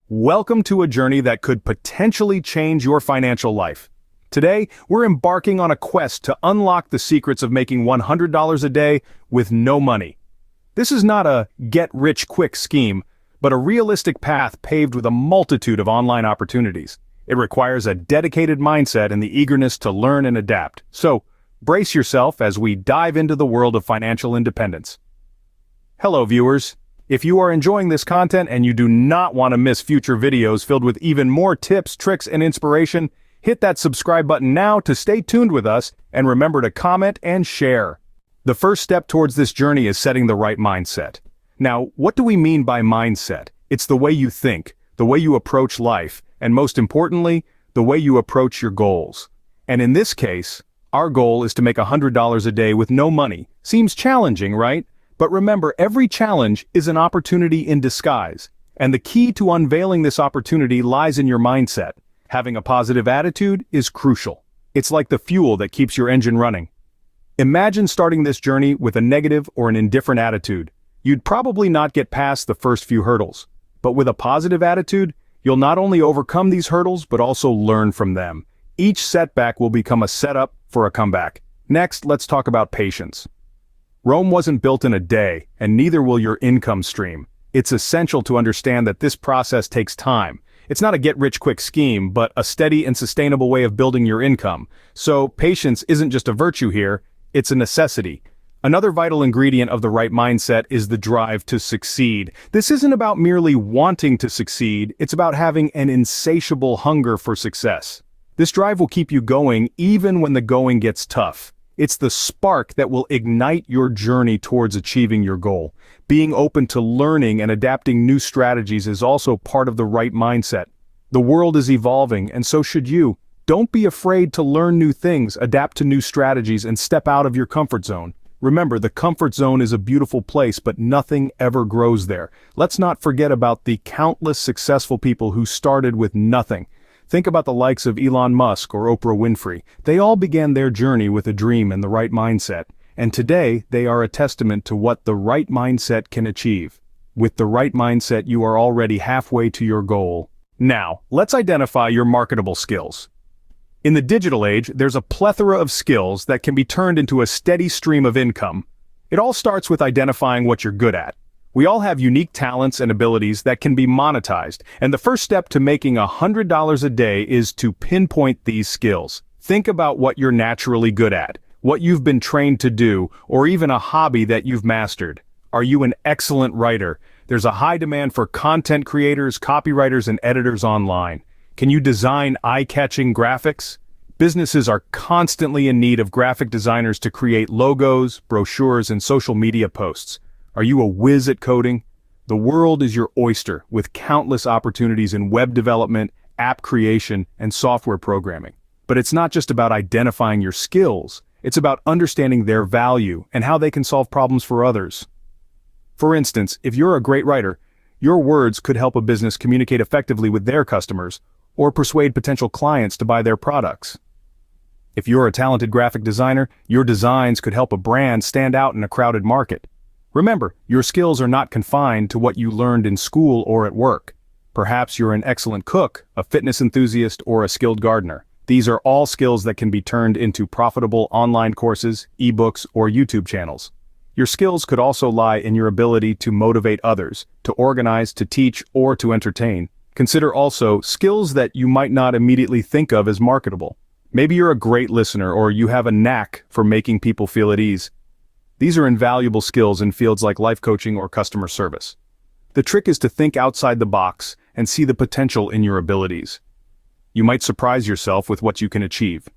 Welcome to a journey that could potentially change your financial life. Today, we're embarking on a quest to unlock the secrets of making $100 a day with no money. This is not a get-rich-quick scheme, but a realistic path paved with a multitude of online opportunities. It requires a dedicated mindset and the eagerness to learn and adapt. So, brace yourself as we dive into the world of financial independence. Hello, viewers. If you are enjoying this content and you do not want to miss future videos filled with even more tips, tricks, and inspiration, hit that subscribe button now to stay tuned with us, and remember to comment and share. The first step towards this journey is setting the right mindset. Now, what do we mean by mindset? It's the way you think, the way you approach life, and most importantly, the way you approach your goals. And in this case, our goal is to make $100 a day with no money. Seems challenging, right? But remember, every challenge is an opportunity in disguise, and the key to unveiling this opportunity lies in your mindset. Having a positive attitude is crucial. It's like the fuel that keeps your engine running. Imagine starting this journey with a negative or an indifferent attitude. You'd probably not get past the first few hurdles. But with a positive attitude, you'll not only overcome these hurdles, but also learn from them. Each setback will become a setup for a comeback. Next, let's talk about patience. Rome wasn't built in a day, and neither will your income stream. It's essential to understand that this process takes time. It's not a get-rich-quick scheme, but a steady and sustainable way of building your income. So, patience isn't just a virtue here, it's a necessity. Another vital ingredient of the right mindset is the drive to succeed. This isn't about merely wanting to succeed, it's about having an insatiable hunger for success. This drive will keep you going even when the going gets tough. It's the spark that will ignite your journey towards achieving your goal. Being open to learning and adapting new strategies is also part of the right mindset. The world is evolving, and so should you. Don't be afraid to learn new things, adapt to new strategies, and step out of your comfort zone. Remember, the comfort zone is a beautiful place, but nothing ever grows there. Let's not forget about the countless successful people who started with nothing. Think about the likes of Elon Musk or Oprah Winfrey. They all began their journey with a dream and the right mindset, and today they are a testament to what the right mindset can achieve. With the right mindset, you are already halfway to your goal. Now, let's identify your marketable skills. In the digital age, there's a plethora of skills that can be turned into a steady stream of income. It all starts with identifying what you're good at. We all have unique talents and abilities that can be monetized, and the first step to making $100 a day is to pinpoint these skills. Think about what you're naturally good at, what you've been trained to do, or even a hobby that you've mastered. Are you an excellent writer? There's a high demand for content creators, copywriters, and editors online. Can you design eye-catching graphics? Businesses are constantly in need of graphic designers to create logos, brochures, and social media posts. Are you a whiz at coding? The world is your oyster, with countless opportunities in web development, app creation, and software programming. But it's not just about identifying your skills, it's about understanding their value and how they can solve problems for others. For instance, if you're a great writer, your words could help a business communicate effectively with their customers, or persuade potential clients to buy their products. If you're a talented graphic designer, your designs could help a brand stand out in a crowded market. Remember, your skills are not confined to what you learned in school or at work. Perhaps you're an excellent cook, a fitness enthusiast, or a skilled gardener. These are all skills that can be turned into profitable online courses, ebooks, or YouTube channels. Your skills could also lie in your ability to motivate others, to organize, to teach, or to entertain. Consider also skills that you might not immediately think of as marketable. Maybe you're a great listener, or you have a knack for making people feel at ease. These are invaluable skills in fields like life coaching or customer service. The trick is to think outside the box and see the potential in your abilities. You might surprise yourself with what you can achieve.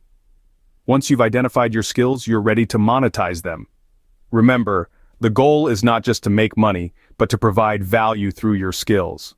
Once you've identified your skills, you're ready to monetize them. Remember, the goal is not just to make money, but to provide value through your skills.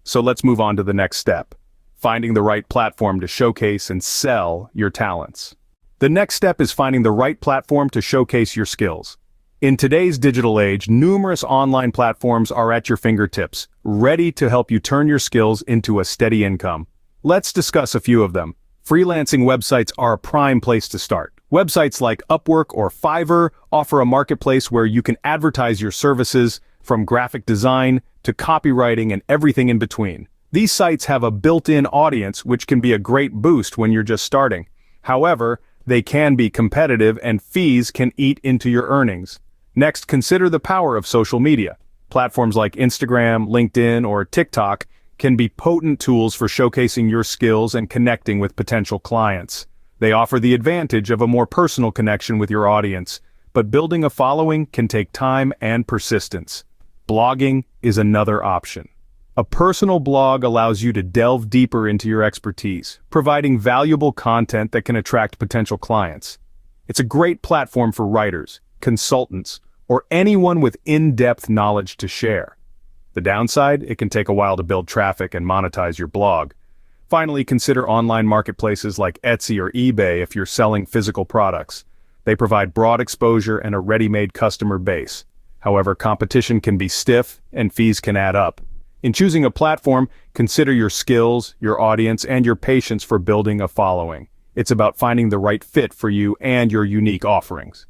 So let's move on to the next step, finding the right platform to showcase and sell your talents. The next step is finding the right platform to showcase your skills. In today's digital age, numerous online platforms are at your fingertips, ready to help you turn your skills into a steady income. Let's discuss a few of them. Freelancing websites are a prime place to start. Websites like Upwork or Fiverr offer a marketplace where you can advertise your services, from graphic design to copywriting and everything in between. These sites have a built-in audience, which can be a great boost when you're just starting. However, they can be competitive and fees can eat into your earnings. Next, consider the power of social media. Platforms like Instagram, LinkedIn, or TikTok can be potent tools for showcasing your skills and connecting with potential clients. They offer the advantage of a more personal connection with your audience, but building a following can take time and persistence. Blogging is another option. A personal blog allows you to delve deeper into your expertise, providing valuable content that can attract potential clients. It's a great platform for writers, consultants, or anyone with in-depth knowledge to share. The downside, it can take a while to build traffic and monetize your blog. Finally, consider online marketplaces like Etsy or eBay if you're selling physical products. They provide broad exposure and a ready-made customer base. However, competition can be stiff and fees can add up. In choosing a platform, consider your skills, your audience, and your patience for building a following. It's about finding the right fit for you and your unique offerings.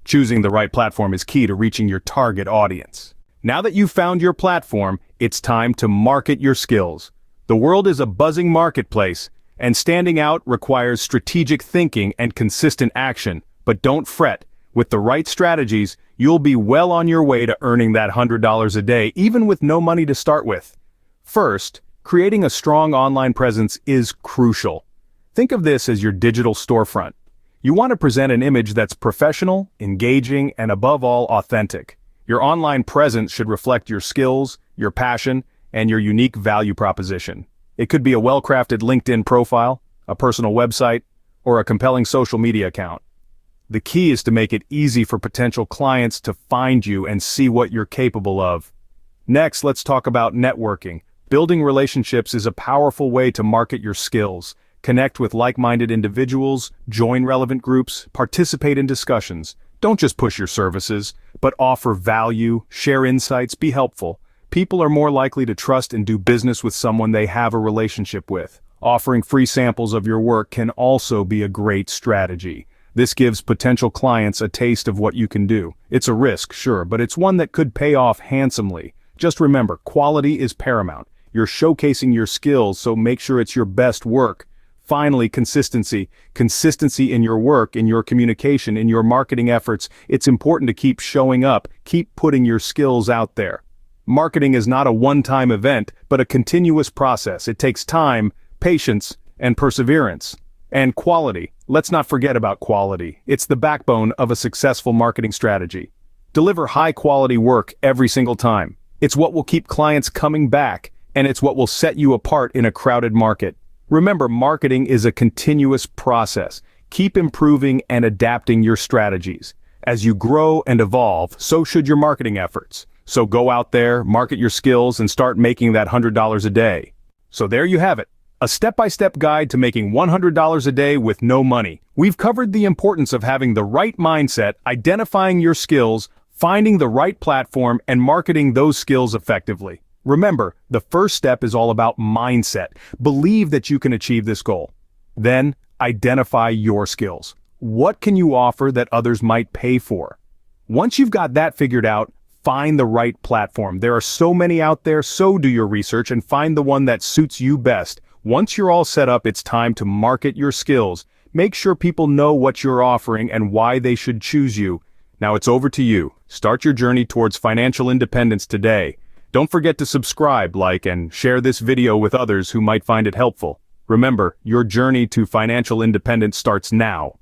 Choosing the right platform is key to reaching your target audience. Now that you've found your platform, it's time to market your skills. The world is a buzzing marketplace, and standing out requires strategic thinking and consistent action. But don't fret. With the right strategies, you'll be well on your way to earning that $100 a day, even with no money to start with. First, creating a strong online presence is crucial. Think of this as your digital storefront. You want to present an image that's professional, engaging, and above all, authentic. Your online presence should reflect your skills, your passion, and your unique value proposition. It could be a well-crafted LinkedIn profile, a personal website, or a compelling social media account. The key is to make it easy for potential clients to find you and see what you're capable of. Next, let's talk about networking. Building relationships is a powerful way to market your skills. Connect with like-minded individuals, join relevant groups, participate in discussions. Don't just push your services, but offer value, share insights, be helpful. People are more likely to trust and do business with someone they have a relationship with. Offering free samples of your work can also be a great strategy. This gives potential clients a taste of what you can do. It's a risk, sure, but it's one that could pay off handsomely. Just remember, quality is paramount. You're showcasing your skills, so make sure it's your best work. Finally, consistency. Consistency in your work, in your communication, in your marketing efforts. It's important to keep showing up, keep putting your skills out there. Marketing is not a one-time event, but a continuous process. It takes time, patience, and perseverance. And quality. Let's not forget about quality. It's the backbone of a successful marketing strategy. Deliver high-quality work every single time. It's what will keep clients coming back, and it's what will set you apart in a crowded market. Remember, marketing is a continuous process. Keep improving and adapting your strategies. As you grow and evolve, so should your marketing efforts. So go out there, market your skills, and start making that $100 a day. So there you have it. A step-by-step guide to making $100 a day with no money. We've covered the importance of having the right mindset, identifying your skills, finding the right platform, and marketing those skills effectively. Remember, the first step is all about mindset. Believe that you can achieve this goal. Then, identify your skills. What can you offer that others might pay for? Once you've got that figured out, find the right platform. There are so many out there, so do your research and find the one that suits you best. Once you're all set up, it's time to market your skills. Make sure people know what you're offering and why they should choose you. Now it's over to you. Start your journey towards financial independence today. Don't forget to subscribe, like, and share this video with others who might find it helpful. Remember, your journey to financial independence starts now.